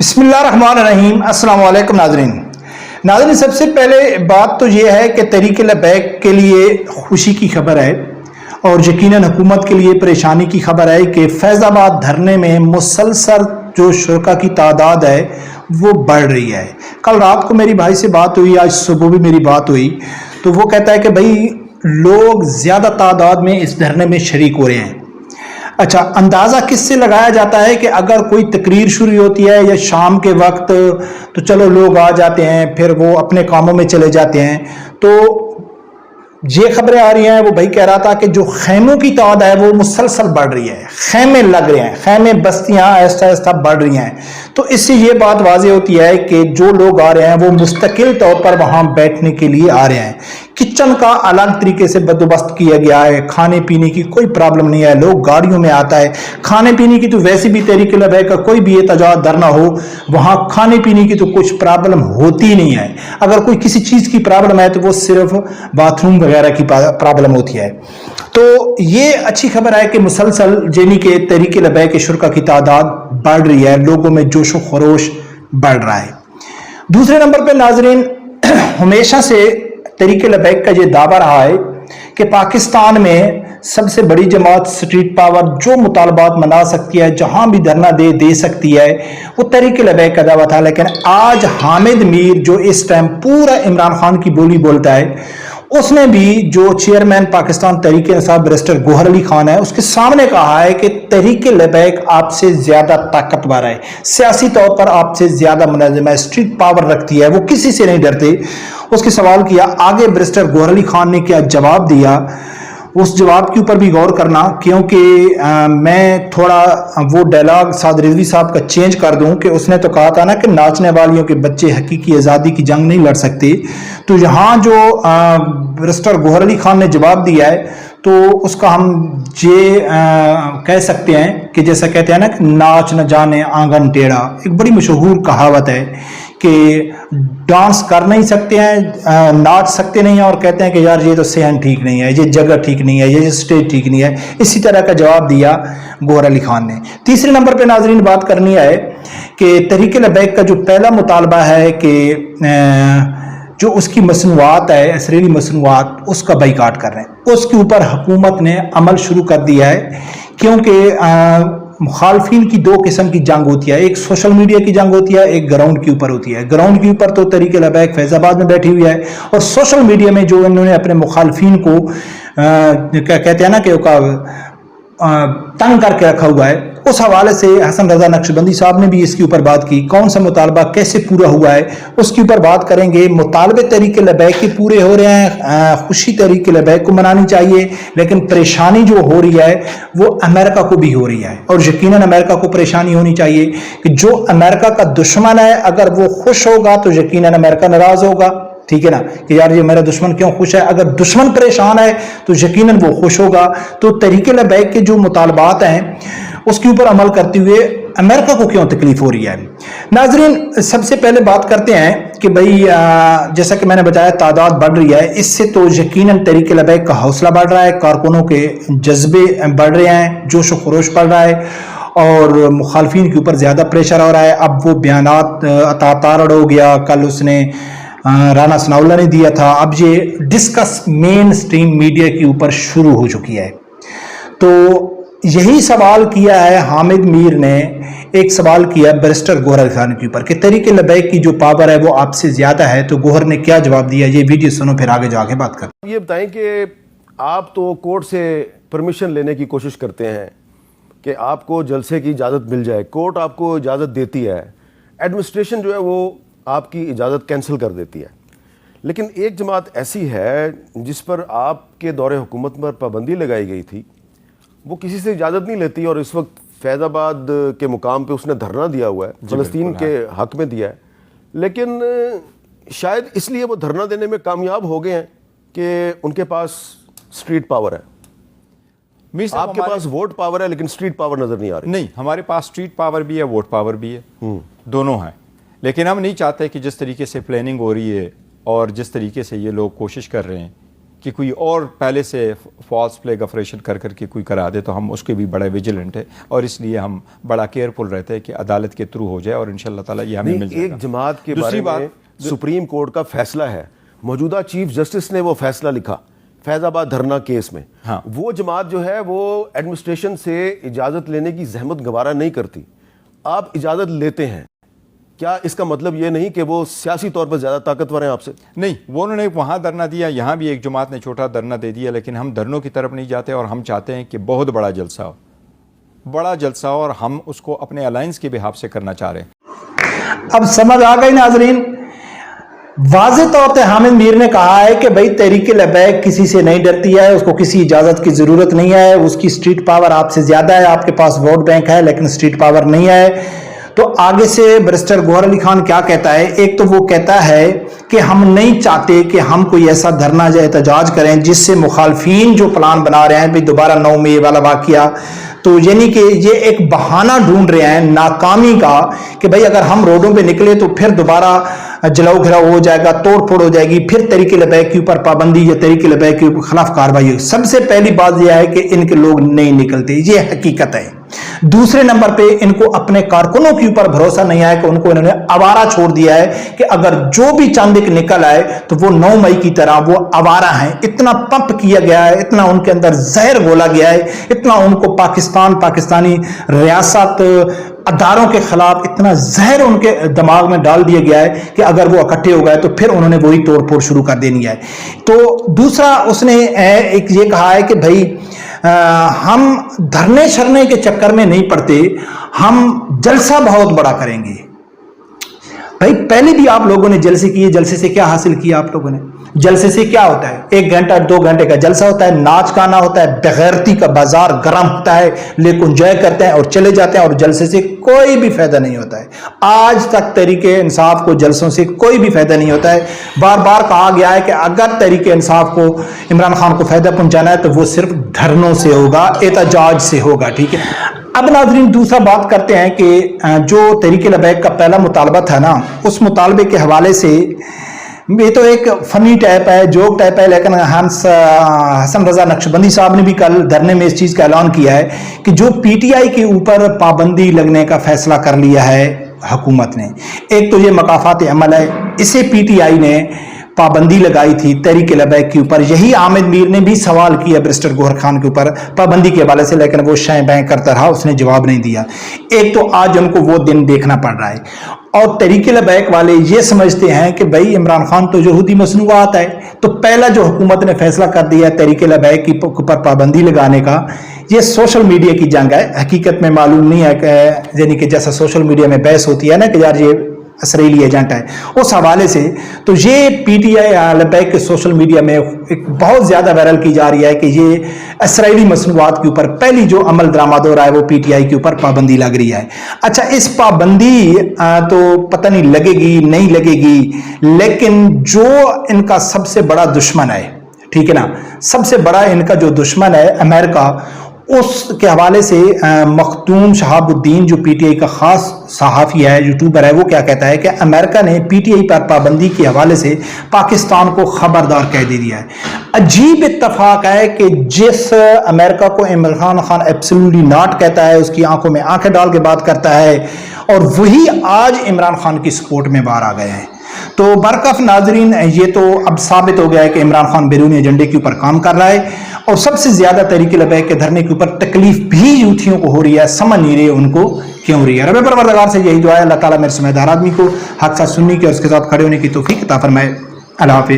बिस्मिल्लाहिर्रहमानिर्रहीम। अस्सलाम वालेकुम नाज़रीन, सब से पहले बात तो ये है कि तहरीक लबैक के लिए खुशी की खबर है और यकीनन हुकूमत के लिए परेशानी की खबर है कि फैज़ाबाद धरने में मुसलसल जो शुरका की तादाद है वो बढ़ रही है। कल रात को मेरी भाई से बात हुई, आज सुबह भी मेरी बात हुई, तो वो कहता है कि भाई लोग ज़्यादा तादाद में इस धरने में शरीक हो रहे हैं। अच्छा, अंदाज़ा किससे लगाया जाता है कि अगर कोई तकरीर शुरू होती है या शाम के वक्त तो चलो लोग आ जाते हैं, फिर वो अपने कामों में चले जाते हैं। तो ये खबरें आ रही हैं, वो भाई कह रहा था कि जो खैमों की तादाद है वो मुसलसल बढ़ रही है, खैमे लग रहे हैं, खैमे बस्तियां आहिस्ता आहिस्ता बढ़ रही हैं। तो इससे ये बात वाज़ेह होती है कि जो लोग आ रहे हैं वो मुस्तकिल तौर पर वहां बैठने के लिए आ रहे हैं। किचन का अलग तरीके से बंदोबस्त किया गया है, खाने पीने की कोई प्रॉब्लम नहीं है, लोग गाड़ियों में आता है। खाने पीने की तो वैसे भी तहरीक लबैक का कोई भी एहतजाज धरना हो, वहां खाने पीने की तो कुछ प्रॉब्लम होती नहीं है। अगर कोई किसी चीज की प्रॉब्लम है तो वो सिर्फ बाथरूम वगैरह की प्रॉब्लम होती है। तो ये अच्छी खबर है कि मुसलसल यानी कि तहरीक लबैक के शुरका की तादाद बढ़ रही है, लोगों में जोश व खरोश बढ़ रहा है। दूसरे नंबर पर नाजरीन, हमेशा से तहरीक लबैक का ये दावा रहा है कि पाकिस्तान में सबसे बड़ी जमात स्ट्रीट पावर जो मुतालबात मना सकती है, जहां भी धरना दे सकती है, वो तहरीक लबैक का दावा था। लेकिन आज हामिद मीर जो इस टाइम पूरा इमरान खान की बोली बोलता है, उसने भी जो चेयरमैन पाकिस्तान तहरीक इंसाफ बैरिस्टर गौहर अली खान है, उसके सामने कहा है कि तहरीक लबैक आपसे ज्यादा ताकतवर है, सियासी तौर पर आपसे ज्यादा मुनज़्ज़म है, स्ट्रीट पावर रखती है, वो किसी से नहीं डरते। उसके सवाल किया, आगे बैरिस्टर गौहर अली खान ने क्या जवाब दिया, उस जवाब के ऊपर भी गौर करना, क्योंकि मैं थोड़ा वो डायलॉग साद रिजवी साहब का चेंज कर दूं कि उसने तो कहा था ना कि नाचने वालियों के बच्चे हकीकी आज़ादी की जंग नहीं लड़ सकते। तो यहाँ जो बैरिस्टर गौहर अली खान ने जवाब दिया है, तो उसका हम ये कह सकते हैं कि जैसा कहते हैं ना कि नाच न जाने आंगन टेढ़ा, एक बड़ी मशहूर कहावत है कि डांस कर नहीं सकते हैं, नाच सकते नहीं हैं, और कहते हैं कि यार ये तो सेहन ठीक नहीं है, ये जगह ठीक नहीं है, ये स्टेज ठीक नहीं है। इसी तरह का जवाब दिया गौहर अली खान ने। तीसरे नंबर पे नाजरीन बात करनी है कि तहरीक लबैक का जो पहला मुतालबा है कि जो उसकी मसनूआत है, असरीली मसनूआत, उसका बाइकाट कर रहे हैं, उसके ऊपर हुकूमत ने अमल शुरू कर दिया है। क्योंकि मुखालफिन की दो किस्म की जंग होती है, एक सोशल मीडिया की जंग होती है, एक ग्राउंड के ऊपर होती है। ग्राउंड के ऊपर तो तहरीक लबैक फैज़ाबाद में बैठी हुई है, और सोशल मीडिया में जो इन्होंने अपने मुखालफिन को क्या कहते हैं ना कि तंग करके रखा हुआ है, उस हवाले से हसन रजा नक्शबंदी साहब ने भी इसके ऊपर बात की। कौन सा मुतालबा कैसे पूरा हुआ है उसके ऊपर बात करेंगे। मुतालबे तहरीक लबैक के पूरे हो रहे हैं, खुशी तहरीक लबैक को मनानी चाहिए, लेकिन परेशानी जो हो रही है वो अमेरिका को भी हो रही है, और यकीनन अमेरिका को परेशानी होनी चाहिए कि जो अमेरिका का दुश्मन है अगर वो खुश होगा तो यकीनन अमेरिका नाराज होगा। ठीक है ना, कि यार ये मेरा दुश्मन क्यों खुश है। अगर दुश्मन परेशान है तो यकीनन वो खुश होगा। तो तहरीक लबैक के जो मुतालबात हैं उसके ऊपर अमल करते हुए अमेरिका को क्यों तकलीफ हो रही है। नाजरीन, सबसे पहले बात करते हैं कि भाई जैसा कि मैंने बताया तादाद बढ़ रही है, इससे तो यकीनन तहरीक लबैक का हौसला बढ़ रहा है, कारकुनों के जज्बे बढ़ रहे हैं, जोश व खरोश बढ़ रहा है, और मुखालफिन के ऊपर ज्यादा प्रेशर हो रहा है। अब वो बयानात तारड़ हो गया, कल उसने राना सनाउल्लाह ने दिया था, अब ये डिस्कस मेन स्ट्रीम मीडिया के ऊपर शुरू हो चुकी है। तो यही सवाल किया है हामिद मीर ने, एक सवाल किया बैरिस्टर गौहर अली खान के ऊपर कि तहरीक लबैक की जो पावर है वो आपसे ज्यादा है। तो गौहर ने क्या जवाब दिया, ये वीडियो सुनो, फिर आगे जाके बात करते। ये बताएं कि आप तो कोर्ट से परमिशन लेने की कोशिश करते हैं कि आपको जलसे की इजाज़त मिल जाए, कोर्ट आपको इजाज़त देती है, एडमिनिस्ट्रेशन जो है वो आपकी इजाज़त कैंसिल कर देती है। लेकिन एक जमात ऐसी है जिस पर आपके दौरे हुकूमत पर पाबंदी लगाई गई थी, वो किसी से इजाज़त नहीं लेती, और इस वक्त फैज़ाबाद के मुकाम पे उसने धरना दिया हुआ है, फ़लस्तीन के हक़ में दिया है। लेकिन शायद इसलिए वो धरना देने में कामयाब हो गए हैं कि उनके पास स्ट्रीट पावर है। आपके पास वोट पावर है लेकिन स्ट्रीट पावर नज़र नहीं आ रही। नहीं, हमारे पास स्ट्रीट पावर भी है, वोट पावर भी है, दोनों हैं। लेकिन हम नहीं चाहते कि जिस तरीके से प्लानिंग हो रही है और जिस तरीके से ये लोग कोशिश कर रहे हैं کہ کوئی اور پہلے سے فالس فلیگ آپریشن کر کے کوئی کرا دے تو ہم اس کے بھی بڑے ویجیلنٹ ہیں، اور اس لیے ہم بڑا کیئرفل رہتے ہیں کہ عدالت کے تھرو ہو جائے، اور انشاءاللہ تعالیٰ یہ ہمیں مل جائے گا۔ ایک جماعت کے بارے میں سپریم کورٹ کا فیصلہ ہے، موجودہ چیف جسٹس نے وہ فیصلہ لکھا فیض آباد دھرنا کیس میں، وہ جماعت جو ہے وہ ایڈمنسٹریشن سے اجازت لینے کی زحمت گوارا نہیں کرتی، آپ اجازت لیتے ہیں، کیا اس کا مطلب یہ نہیں کہ وہ سیاسی طور پر زیادہ طاقتور ہیں آپ سے؟ نہیں، وہ انہوں نے وہاں دھرنا دیا، یہاں بھی ایک جماعت نے چھوٹا دھرنا دے دیا، لیکن ہم دھرنوں کی طرف نہیں جاتے، اور ہم چاہتے ہیں کہ بہت بڑا جلسہ ہو، بڑا جلسہ ہو، اور ہم اس کو اپنے الائنس کے بحاف سے کرنا چاہ رہے ہیں۔ اب سمجھ آ گئی ناظرین، واضح طور پہ حامد میر نے کہا ہے کہ بھائی تحریک لبیک کسی سے نہیں ڈرتی ہے، اس کو کسی اجازت کی ضرورت نہیں ہے، اس کی اسٹریٹ پاور آپ سے زیادہ ہے، آپ کے پاس ووٹ بینک ہے لیکن اسٹریٹ پاور نہیں ہے۔ تو آگے سے بیرسٹر گوہر علی خان کیا کہتا ہے؟ ایک تو وہ کہتا ہے کہ ہم نہیں چاہتے کہ ہم کوئی ایسا دھرنا یا احتجاج کریں جس سے مخالفین جو پلان بنا رہے ہیں بھی دوبارہ 9 مئی والا واقعہ، تو یعنی کہ یہ ایک بہانہ ڈھونڈ رہے ہیں ناکامی کا کہ بھائی اگر ہم روڈوں پہ نکلے تو پھر دوبارہ جلاؤ گھراؤ ہو جائے گا، توڑ پھوڑ ہو جائے گی، پھر تحریک لبیک کے اوپر پابندی یا تحریک لبیک کے خلاف کارروائی ہوگی۔ سب سے پہلی بات یہ ہے کہ ان کے لوگ نہیں نکلتے، یہ حقیقت ہے۔ دوسرے نمبر پہ ان کو اپنے کارکنوں کے اوپر بھروسہ نہیں آیا کہ ان کو انہوں نے آوارہ چھوڑ دیا ہے کہ اگر جو بھی چاند ایک نکل آئے تو وہ 9 مئی کی طرح وہ آوارہ ہیں۔ اتنا پمپ کیا گیا ہے، اتنا ان کے اندر زہر گھولا گیا ہے، اتنا ان کو پاکستانی ریاست اداروں کے خلاف اتنا زہر ان کے دماغ میں ڈال دیا گیا ہے کہ اگر وہ اکٹھے ہو گئے تو پھر انہوں نے وہی توڑ پھوڑ شروع کر دینی ہے۔ تو دوسرا اس نے ایک یہ کہا ہے کہ بھائی ہم دھرنے شرنے کے چکر میں نہیں پڑتے، ہم جلسہ بہت بڑا کریں گے۔ بھائی پہلے بھی آپ لوگوں نے جلسے کیے، جلسے سے کیا حاصل کیا آپ لوگوں نے؟ جلسے سے کیا ہوتا ہے؟ 1 گھنٹہ 2 گھنٹے کا جلسہ ہوتا ہے، ناچ گانا ہوتا ہے، بغیرتی کا بازار گرم ہوتا ہے، لے کنجوائے کرتے ہیں اور چلے جاتے ہیں، اور جلسے سے کوئی بھی فائدہ نہیں ہوتا ہے۔ آج تک تحریک انصاف کو جلسوں سے کوئی بھی فائدہ نہیں ہوتا ہے۔ بار بار کہا گیا ہے کہ اگر تحریک انصاف کو عمران خان کو فائدہ پہنچانا ہے تو وہ صرف دھرنوں سے ہوگا، احتجاج سے ہوگا، ٹھیک ہے۔ اب ناظرین دوسرا بات کرتے ہیں کہ جو تحریک لبیک کا پہلا مطالبہ تھا نا، اس مطالبے کے حوالے سے یہ تو ایک فنی ٹائپ ہے، جوک ٹائپ ہے، لیکن حسن رضا نقشبندی صاحب نے بھی کل دھرنے میں اس چیز کا اعلان کیا ہے کہ جو پی ٹی آئی کے اوپر پابندی لگنے کا فیصلہ کر لیا ہے حکومت نے، ایک تو یہ مقافات عمل ہے، اسے پی ٹی آئی نے پابندی لگائی تھی تحریک لبیک کے اوپر۔ یہی حامد میر نے بھی سوال کیا بیرسٹر گوہر خان کے اوپر پابندی کے حوالے سے، لیکن وہ شائیں بائیں کرتا رہا، اس نے جواب نہیں دیا۔ ایک تو آج ان کو وہ دن دیکھنا پڑ رہا ہے، اور تحریک لبیک والے یہ سمجھتے ہیں کہ بھائی عمران خان تو یہودی مصنوعات ہے، تو پہلا جو حکومت نے فیصلہ کر دیا ہے تحریک لبیک کے اوپر پابندی لگانے کا، یہ سوشل میڈیا کی جنگ ہے۔ حقیقت میں معلوم نہیں ہے کہ یعنی کہ جیسا سوشل میڈیا میں بحث ہوتی ہے نا کہ یار یہ اسرائیلی ایجنٹ ہے، اس حوالے سے تو یہ پی ٹی آئی لبیک کے سوشل میڈیا میں ایک بہت زیادہ وائرل کی جا رہی ہے کہ یہ اسرائیلی مصنوعات کے اوپر پہلی جو عمل درآمد ہو رہا ہے وہ پی ٹی آئی کے اوپر پابندی لگ رہی ہے۔ اچھا، اس پابندی تو پتہ نہیں لگے گی نہیں لگے گی، لیکن جو ان کا سب سے بڑا دشمن ہے، ٹھیک ہے نا، سب سے بڑا ان کا جو دشمن ہے امریکہ، اس کے حوالے سے مختوم شہاب الدین جو پی ٹی آئی کا خاص صحافی ہے، یوٹیوبر ہے، وہ کیا کہتا ہے کہ امریکہ نے پی ٹی آئی پر پابندی کے حوالے سے پاکستان کو خبردار کہہ دیا ہے۔ عجیب اتفاق ہے کہ جس امریکہ کو عمران خان ایبسلیوٹلی ناٹ کہتا ہے، اس کی آنکھوں میں آنکھیں ڈال کے بات کرتا ہے، اور وہی آج عمران خان کی سپورٹ میں باہر آ گئے ہیں۔ تو برکف ناظرین، یہ تو اب ثابت ہو گیا ہے کہ عمران خان بیرونی ایجنڈے کے اوپر کام کر رہا ہے، اور سب سے زیادہ تحریک لبیک کے دھرنے کے اوپر تکلیف بھی یوتھیوں کو ہو رہی ہے، سمجھ نہیں رہے ان کو کیوں ہو رہی ہے۔ رب پروردگار سے یہی دعا ہے اللہ تعالیٰ میرے سمجھدار آدمی کو حق ساتھ سننے کی اور اس کے ساتھ کھڑے ہونے کی توفیق عطا فرمائے۔ اللہ حافظ۔